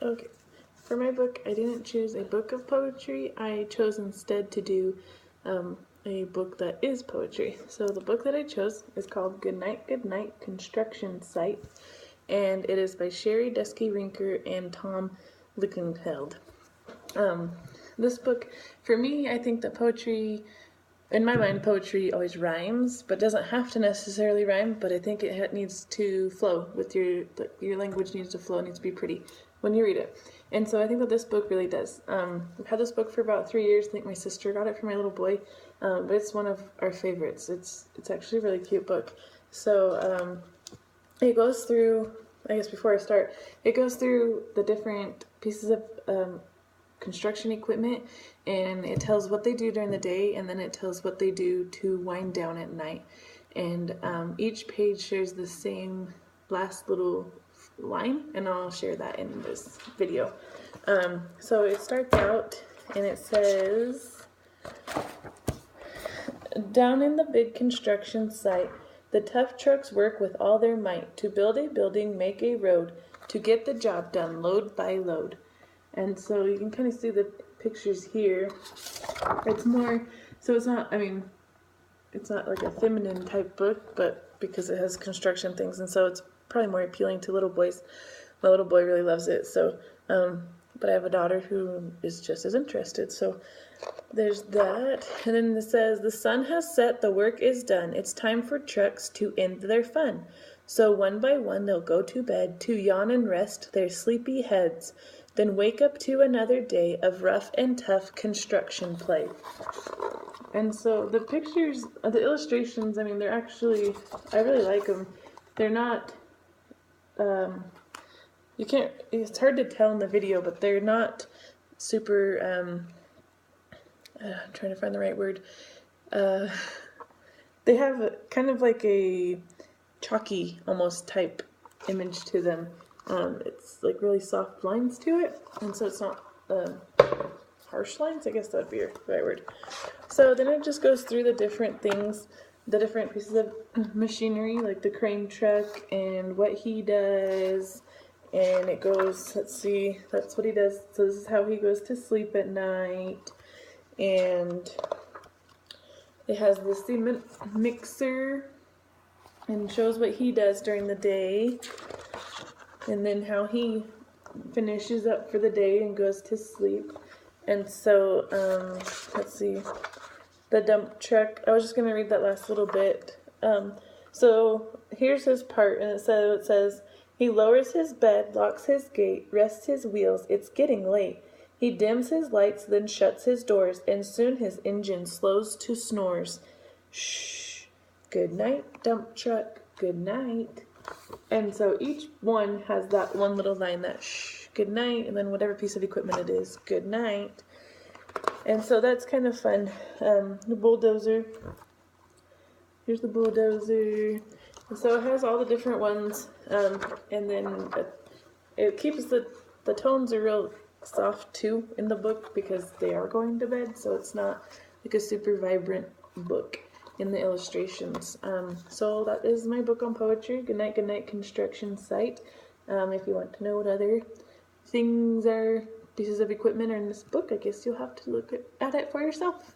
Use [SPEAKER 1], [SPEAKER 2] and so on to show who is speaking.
[SPEAKER 1] Okay, for my book, I didn't choose a book of poetry. I chose instead to do a book that is poetry. So the book that I chose is called Good Night, Construction Site, and it is by Sherry Dusky Rinker and Tom Lichtenfeld. This book, for me, I think that poetry, in my mind, poetry always rhymes, but doesn't have to necessarily rhyme, but I think it needs to flow with your language needs to flow, it needs to be pretty when you read it. And so I think that this book really does. I've had this book for about 3 years. I think my sister got it for my little boy, but it's one of our favorites. It's actually a really cute book. So it goes through, I guess before I start, it goes through the different pieces of construction equipment, and it tells what they do during the day, and then it tells what they do to wind down at night. And each page shares the same last little line, and I'll share that in this video. So it starts out and it says, down in the big construction site, the tough trucks work with all their might to build a building, make a road, to get the job done load by load. And so you can kind of see the pictures here. It's more, so it's not, I mean, it's not like a feminine type book, but because it has construction things, and so it's probably more appealing to little boys. My little boy really loves it, so, but I have a daughter who is just as interested, so there's that. And then it says, the sun has set, the work is done. It's time for trucks to end their fun. So one by one they'll go to bed, to yawn and rest their sleepy heads, then wake up to another day of rough and tough construction play. And so the pictures, the illustrations, I mean, they're actually, I really like them. They're not, you can't, it's hard to tell in the video, but they're not super, I'm trying to find the right word. They have kind of like a chalky almost type image to them. It's like really soft lines to it, and so it's not harsh lines, I guess that would be the right word. So then it just goes through the different things, the different pieces of machinery, like the crane truck and what he does, and it goes, let's see, that's what he does. So this is how he goes to sleep at night, and it has the cement mixer and shows what he does during the day, and then how he finishes up for the day and goes to sleep. And so, let's see, the dump truck, I was just going to read that last little bit. So here's his part, and it says, he lowers his bed, locks his gate, rests his wheels, it's getting late. He dims his lights, then shuts his doors, and soon his engine slows to snores. Shh, good night, dump truck, good night. And so each one has that one little line, that shh, good night, and then whatever piece of equipment it is, good night. And so that's kind of fun. The bulldozer, here's the bulldozer. And so it has all the different ones, and then it keeps the tones are real soft too in the book because they are going to bed, so it's not like a super vibrant book in the illustrations. So that is my book on poetry, Good Night, Construction Site. If you want to know what other things or pieces of equipment are in this book, I guess you'll have to look at it for yourself.